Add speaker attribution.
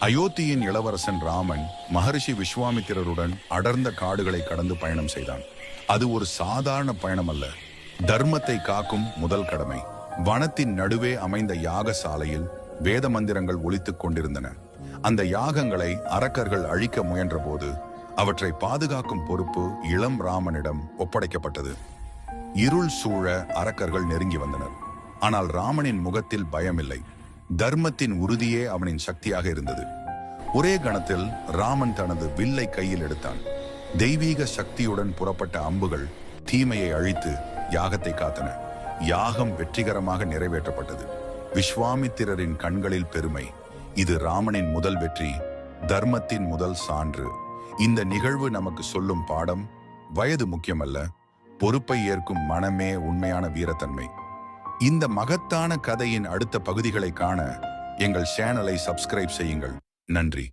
Speaker 1: அயோத்தியின் இளவரசன் ராமன் மகரிஷி விஸ்வாமித்திரருடன் அடர்ந்த காடுகளை கடந்து பயணம் செய்தான். அது ஒரு சாதாரண பயணம் அல்ல, தர்மத்தை காக்கும் முதல் கடமை. வனத்தின் நடுவே அமைந்த யாகசாலையில் வேத மந்திரங்கள் ஒலித்துக் கொண்டிருந்தன. அந்த யாகங்களை அரக்கர்கள் அழிக்க முயன்ற போது அவற்றை பாதுகாக்கும் பொறுப்பு இளம் ராமனிடம் ஒப்படைக்கப்பட்டது. இருள் சூழ அரக்கர்கள் நெருங்கி வந்தனர். ஆனால் ராமனின் முகத்தில் பயமில்லை. தர்மத்தின் உறுதியே அவனின் சக்தியாக இருந்தது. ஒரே கணத்தில் ராமன் தனது வில்லை கையில் எடுத்தான். தெய்வீக சக்தியுடன் புறப்பட்ட அம்புகள் தீமையை அழித்து யாகத்தை காத்தன. யாகம் வெற்றிகரமாக நிறைவேற்றப்பட்டது. விஸ்வாமித்திரரின் கண்களில் பெருமை. இது ராமனின் முதல் வெற்றி, தர்மத்தின் முதல் சான்று. இந்த நிகழ்வு நமக்கு சொல்லும் பாடம்: வயது முக்கியமல்ல, பொறுப்பை ஏற்கும் மனமே உண்மையான வீரத்தன்மை. இந்த மகத்தான கதையின் அடுத்த பகுதிகளை காண எங்கள் சேனலை சப்ஸ்கிரைப் செய்யுங்கள். நன்றி.